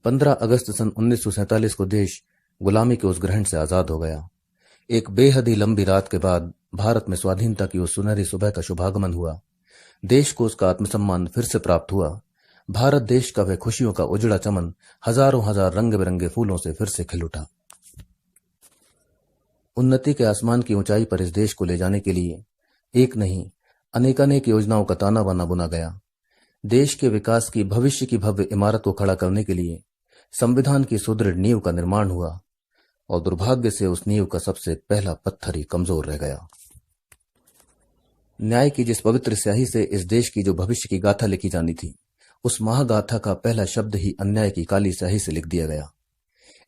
15 अगस्त सन 1947 को देश गुलामी के उस ग्रहण से आजाद हो गया। एक बेहद ही लंबी रात के बाद भारत में स्वाधीनता की उस सुनहरी सुबह का शुभागमन हुआ। देश को उसका आत्मसम्मान फिर से प्राप्त हुआ। भारत देश का वह खुशियों का उजड़ा चमन हजारों हजार रंग बिरंगे फूलों से फिर से खिल उठा। उन्नति के आसमान की ऊंचाई पर इस देश को ले जाने के लिए एक नहीं अनेकानेक योजनाओं का ताना बाना बुना गया। देश के विकास की भविष्य की भव्य इमारत को खड़ा करने के लिए संविधान की सुदृढ़ नींव का निर्माण हुआ और दुर्भाग्य से उस नींव का सबसे पहला पत्थर ही कमजोर रह गया। न्याय की जिस पवित्र स्याही से इस देश की जो भविष्य की गाथा लिखी जानी थी, उस महागाथा का पहला शब्द ही अन्याय की काली स्याही से लिख दिया गया।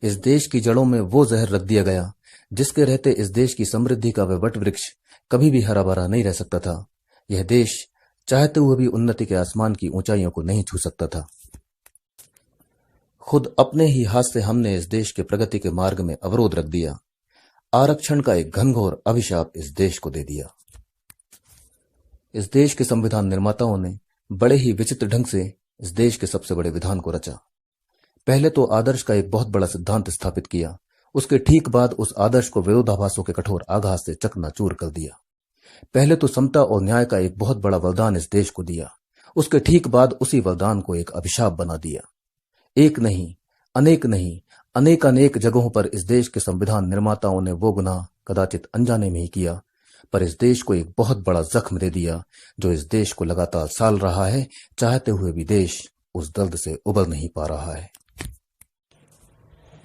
इस देश की जड़ों में वो जहर रख दिया गया जिसके रहते इस देश की समृद्धि का वह वट वृक्ष कभी भी हरा भरा नहीं रह सकता था। यह देश चाहते हुए भी उन्नति के आसमान की ऊंचाइयों को नहीं छू सकता था। खुद अपने ही हाथ से हमने इस देश के प्रगति के मार्ग में अवरोध रख दिया। आरक्षण का एक घनघोर अभिशाप इस देश को दे दिया। इस देश के संविधान निर्माताओं ने बड़े ही विचित्र ढंग से इस देश के सबसे बड़े विधान को रचा। पहले तो आदर्श का एक बहुत बड़ा सिद्धांत स्थापित किया, उसके ठीक बाद उस आदर्श को विरोधाभासों के कठोर आघात से चकनाचूर कर दिया। पहले तो समता और न्याय का एक बहुत बड़ा वरदान इस देश को दिया, उसके ठीक बाद उसी वरदान को एक अभिशाप बना दिया। एक नहीं, अनेक नहीं, अनेकानेक जगहों पर इस देश के संविधान निर्माताओं ने वो गुनाह कदाचित अनजाने में ही किया, पर इस देश को एक बहुत बड़ा जख्म दे दिया जो इस देश को लगातार साल रहा है। चाहते हुए भी देश उस दर्द से उबर नहीं पा रहा है।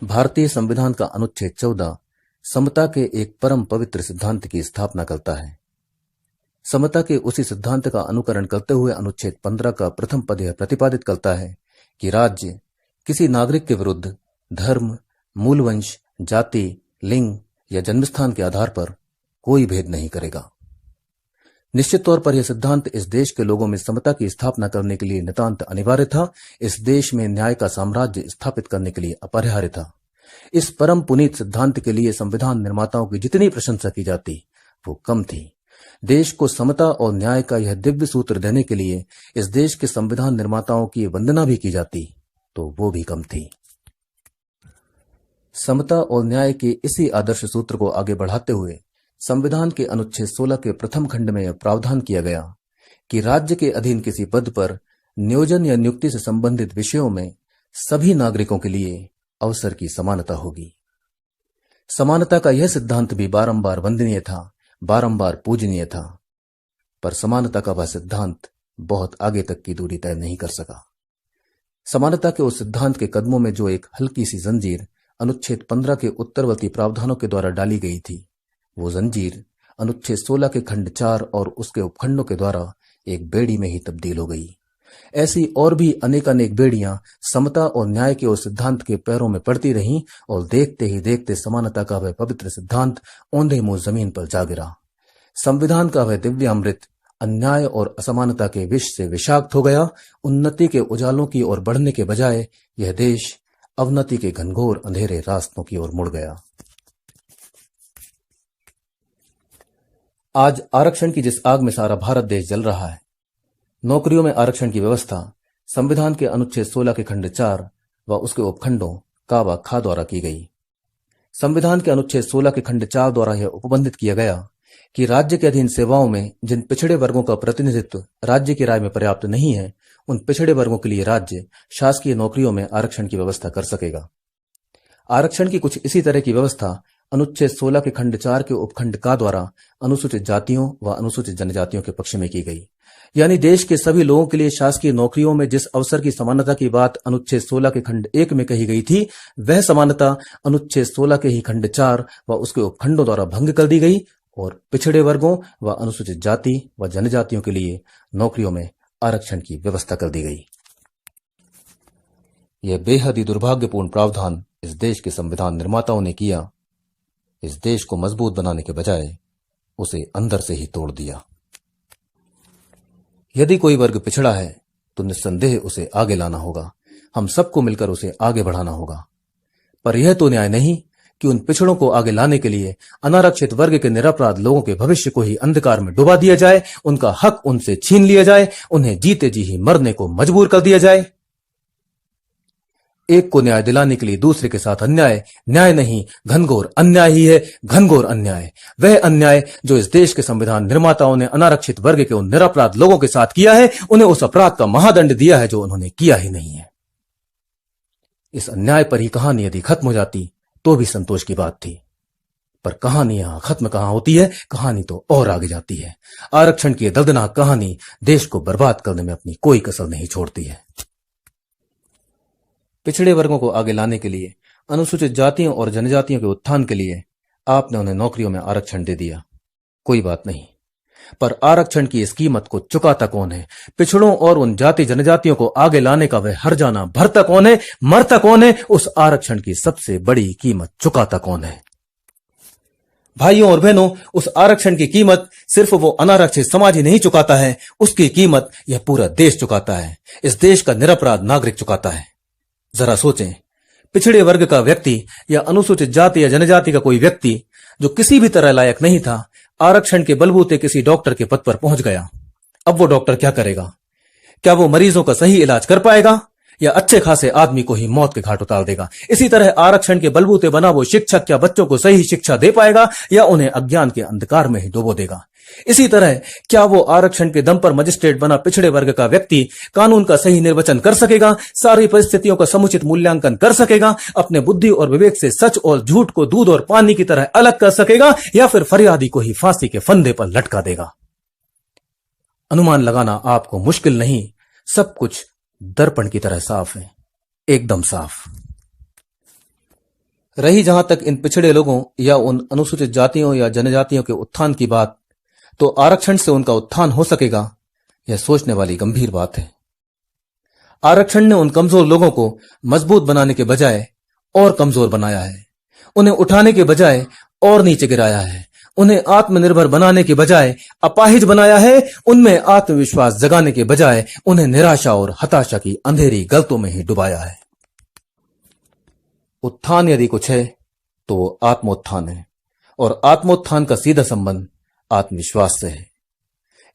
भारतीय संविधान का अनुच्छेद 14 समता के एक परम पवित्र सिद्धांत की स्थापना करता है। समता के उसी सिद्धांत का अनुकरण करते हुए अनुच्छेद 15 का प्रथम पद यह प्रतिपादित करता है कि राज्य किसी नागरिक के विरुद्ध धर्म, मूलवंश, जाति, लिंग या जन्मस्थान के आधार पर कोई भेद नहीं करेगा। निश्चित तौर पर यह सिद्धांत इस देश के लोगों में समता की स्थापना करने के लिए नितांत अनिवार्य था। इस देश में न्याय का साम्राज्य स्थापित करने के लिए अपरिहार्य था। इस परम पुनीत सिद्धांत के लिए संविधान निर्माताओं की जितनी प्रशंसा की जाती वो कम थी। देश को समता और न्याय का यह दिव्य सूत्र देने के लिए इस देश के संविधान निर्माताओं की वंदना भी की जाती तो वो भी कम थी। समता और न्याय के इसी आदर्श सूत्र को आगे बढ़ाते हुए संविधान के अनुच्छेद 16 के प्रथम खंड में यह प्रावधान किया गया कि राज्य के अधीन किसी पद पर नियोजन या नियुक्ति से संबंधित विषयों में सभी नागरिकों के लिए अवसर की समानता होगी। समानता का यह सिद्धांत भी बारंबार वंदनीय था, बारंबार पूजनीय था, पर समानता का वह सिद्धांत बहुत आगे तक की दूरी तय नहीं कर सका। समानता के उस सिद्धांत के कदमों में जो एक हल्की सी जंजीर अनुच्छेद 15 के उत्तरवर्ती प्रावधानों के द्वारा डाली गई थी, वो जंजीर अनुच्छेद 16 के खंड 4 और उसके उपखंडों के द्वारा एक बेड़ी में ही तब्दील हो गई। ऐसी और भी अनेकानेक बेड़ियां समता और न्याय के उस सिद्धांत के पैरों में पड़ती रहीं और देखते ही देखते समानता का वह पवित्र सिद्धांत औंधे मुंह जमीन पर जा गिरा। संविधान का वह दिव्य अमृत अन्याय और असमानता के विष से विषाक्त हो गया। उन्नति के उजालों की ओर बढ़ने के बजाय यह देश अवनति के घनघोर अंधेरे रास्तों की ओर मुड़ गया। आज आरक्षण की जिस आग में सारा भारत देश जल रहा है, नौकरियों में आरक्षण की व्यवस्था संविधान के अनुच्छेद 16 के खंड 4 व उसके उपखंडों का व खा द्वारा की गई। संविधान के अनुच्छेद 16 के खंड 4 द्वारा यह उपबंधित किया गया कि राज्य के अधीन सेवाओं में जिन पिछड़े वर्गों का प्रतिनिधित्व राज्य की राय में पर्याप्त नहीं है, उन पिछड़े वर्गों के लिए राज्य शासकीय नौकरियों में आरक्षण की व्यवस्था कर सकेगा। आरक्षण की कुछ इसी तरह की व्यवस्था अनुच्छेद 16 के खंड 4 के उपखंड का द्वारा अनुसूचित जातियों व अनुसूचित जनजातियों के पक्ष में की गई। यानी देश के सभी लोगों के लिए शासकीय नौकरियों में जिस अवसर की समानता की बात अनुच्छेद 16 के खंड 1 में कही गई थी, वह समानता अनुच्छेद 16 के ही खंड 4 व उसके उपखंडों द्वारा भंग कर दी गई और पिछड़े वर्गों व अनुसूचित जाति व जनजातियों के लिए नौकरियों में आरक्षण की व्यवस्था कर दी गई। यह बेहद ही दुर्भाग्यपूर्ण प्रावधान इस देश के संविधान निर्माताओं ने किया। इस देश को मजबूत बनाने के बजाय उसे अंदर से ही तोड़ दिया। यदि कोई वर्ग पिछड़ा है तो निस्संदेह उसे आगे लाना होगा। हम सबको मिलकर उसे आगे बढ़ाना होगा। पर यह तो न्याय नहीं कि उन पिछड़ों को आगे लाने के लिए अनारक्षित वर्ग के निरपराध लोगों के भविष्य को ही अंधकार में डुबा दिया जाए, उनका हक उनसे छीन लिया जाए, उन्हें जीते जी ही मरने को मजबूर कर दिया जाए। एक को न्याय दिलाने के लिए दूसरे के साथ अन्याय, न्याय नहीं घनघोर अन्याय ही है, घनघोर अन्याय। वह अन्याय जो इस देश के संविधान निर्माताओं ने अनारक्षित वर्ग के उन निरपराध लोगों के साथ किया है, उन्हें उस अपराध का महादंड दिया है जो उन्होंने किया ही नहीं है। इस अन्याय पर ही कहानी यदि खत्म हो जाती तो भी संतोष की बात थी, पर कहानी यहां खत्म कहां होती है, कहानी तो और आगे जाती है। आरक्षण की दर्दनाक कहानी देश को बर्बाद करने में अपनी कोई कसर नहीं छोड़ती है। पिछड़े वर्गों को आगे लाने के लिए, अनुसूचित जातियों और जनजातियों के उत्थान के लिए आपने उन्हें नौकरियों में आरक्षण दे दिया, कोई बात नहीं, पर आरक्षण की इस कीमत को चुकाता कौन है? पिछड़ों और उन जाति जनजातियों को आगे लाने का वह हर जाना भरता कौन है, मरता कौन है? उस आरक्षण की सबसे बड़ी कीमत चुकाता कौन है? भाइयों और बहनों, उस आरक्षण की कीमत सिर्फ वो अनारक्षित समाज ही नहीं चुकाता है, उसकी कीमत यह पूरा देश चुकाता है। इस देश का निरपराध नागरिक चुकाता है। जरा सोचें, पिछड़े वर्ग का व्यक्ति या अनुसूचित जाति या जनजाति का कोई व्यक्ति जो किसी भी तरह लायक नहीं था, आरक्षण के बलबूते किसी डॉक्टर के पद पर पहुंच गया। अब वो डॉक्टर क्या करेगा? क्या वो मरीजों का सही इलाज कर पाएगा या अच्छे खासे आदमी को ही मौत के घाट उतार देगा? इसी तरह आरक्षण के बलबूते बना वो शिक्षक क्या बच्चों को सही शिक्षा दे पाएगा या उन्हें अज्ञान के अंधकार में ही डुबो देगा? इसी तरह क्या वो आरक्षण के दम पर मजिस्ट्रेट बना पिछड़े वर्ग का व्यक्ति कानून का सही निर्वचन कर सकेगा, सारी परिस्थितियों का समुचित मूल्यांकन कर सकेगा, अपने बुद्धि और विवेक से सच और झूठ को दूध और पानी की तरह अलग कर सकेगा, या फिर फरियादी को ही फांसी के फंदे पर लटका देगा? अनुमान लगाना आपको मुश्किल नहीं, सब कुछ दर्पण की तरह साफ है, एकदम साफ। रही जहां तक इन पिछड़े लोगों या उन अनुसूचित जातियों या जनजातियों के उत्थान की बात, तो आरक्षण से उनका उत्थान हो सकेगा, यह सोचने वाली गंभीर बात है। आरक्षण ने उन कमजोर लोगों को मजबूत बनाने के बजाय और कमजोर बनाया है, उन्हें उठाने के बजाय और नीचे गिराया है, उन्हें आत्मनिर्भर बनाने के बजाय अपाहिज बनाया है, उनमें आत्मविश्वास जगाने के बजाय उन्हें निराशा और हताशा की अंधेरी गलतों में ही डुबाया है। उत्थान यदि कुछ है तो वो आत्मोत्थान है, और आत्मोत्थान का सीधा संबंध आत्मविश्वास से है।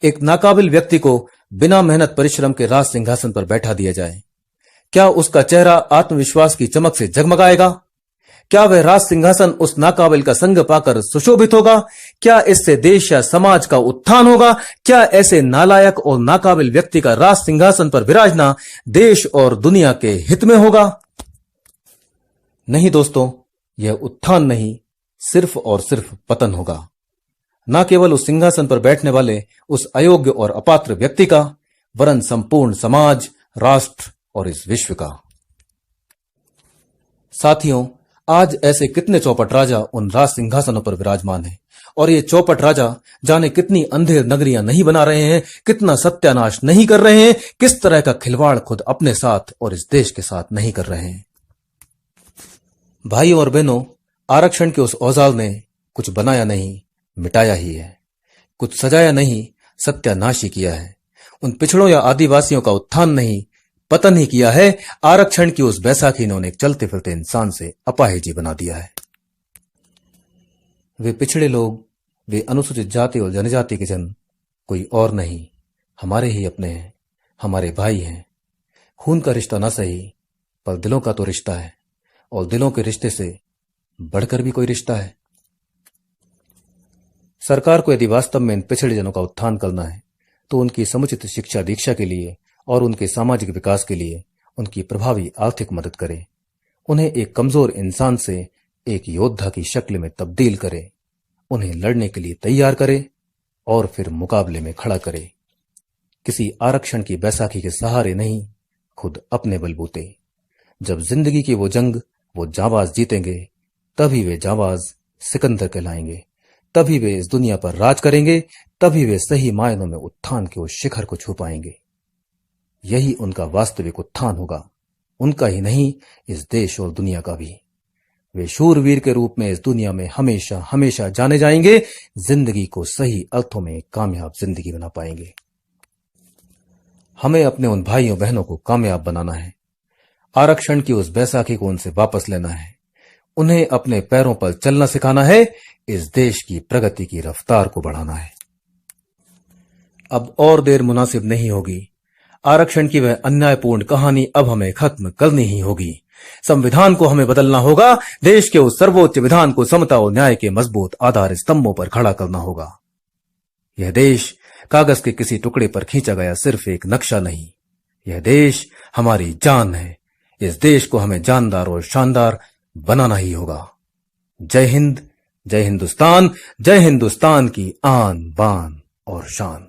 एक नाकाबिल व्यक्ति को बिना मेहनत परिश्रम के राज सिंहासन पर बैठा दिया जाए, क्या उसका चेहरा आत्मविश्वास की चमक से जगमगाएगा? क्या वह राज सिंहासन उस नाकाबिल का संग पाकर सुशोभित होगा? क्या इससे देश या समाज का उत्थान होगा? क्या ऐसे नालायक और नाकाबिल व्यक्ति का राज सिंहासन पर विराजना देश और दुनिया के हित में होगा? नहीं दोस्तों, यह उत्थान नहीं, सिर्फ और सिर्फ पतन होगा। न केवल उस सिंहासन पर बैठने वाले उस अयोग्य और अपात्र व्यक्ति का, वरन संपूर्ण समाज, राष्ट्र और इस विश्व का। साथियों, आज ऐसे कितने चौपट राजा उन राज सिंहासनों पर विराजमान हैं, और ये चौपट राजा जाने कितनी अंधेर नगरियां नहीं बना रहे हैं, कितना सत्यानाश नहीं कर रहे हैं, किस तरह का खिलवाड़ खुद अपने साथ और इस देश के साथ नहीं कर रहे हैं। भाइयों और बहनों, आरक्षण के उस औजार ने कुछ बनाया नहीं, मिटाया ही है, कुछ सजाया नहीं, सत्यानाश ही किया है। उन पिछड़ों या आदिवासियों का उत्थान नहीं, पतन ही किया है। आरक्षण की उस बैसाखी ने उन्हें चलते फिरते इंसान से अपाहिज बना दिया है। वे पिछड़े लोग, वे अनुसूचित जाति और जनजाति के जन कोई और नहीं, हमारे ही अपने हैं, हमारे भाई हैं। खून का रिश्ता ना सही, पर दिलों का तो रिश्ता है, और दिलों के रिश्ते से बढ़कर भी कोई रिश्ता है। सरकार को यदि वास्तव में इन पिछड़े जनों का उत्थान करना है, तो उनकी समुचित शिक्षा दीक्षा के लिए और उनके सामाजिक विकास के लिए उनकी प्रभावी आर्थिक मदद करे, उन्हें एक कमजोर इंसान से एक योद्धा की शक्ल में तब्दील करे, उन्हें लड़ने के लिए तैयार करे और फिर मुकाबले में खड़ा करे। किसी आरक्षण की बैसाखी के सहारे नहीं, खुद अपने बलबूते। जब जिंदगी की वो जंग वो जांबाज जीतेंगे, तभी वे जांबाज सिकंदर कहलाएंगे, तभी वे इस दुनिया पर राज करेंगे, तभी वे सही मायनों में उत्थान के उस शिखर को छू पाएंगे। यही उनका वास्तविक उत्थान होगा, उनका ही नहीं, इस देश और दुनिया का भी। वे शूरवीर के रूप में इस दुनिया में हमेशा हमेशा जाने जाएंगे, जिंदगी को सही अर्थों में कामयाब जिंदगी बना पाएंगे। हमें अपने उन भाइयों बहनों को कामयाब बनाना है, आरक्षण की उस बैसाखी को उनसे वापस लेना है, उन्हें अपने पैरों पर चलना सिखाना है, इस देश की प्रगति की रफ्तार को बढ़ाना है। अब और देर मुनासिब नहीं होगी। आरक्षण की वह अन्यायपूर्ण कहानी अब हमें खत्म करनी ही होगी। संविधान को हमें बदलना होगा। देश के उस सर्वोच्च विधान को समता और न्याय के मजबूत आधार स्तंभों पर खड़ा करना होगा। यह देश कागज के किसी टुकड़े पर खींचा गया सिर्फ एक नक्शा नहीं, यह देश हमारी जान है। इस देश को हमें जानदार और शानदार बनाना ही होगा। जय हिंद, जय हिंदुस्तान, जय हिंदुस्तान की आन बान और शान।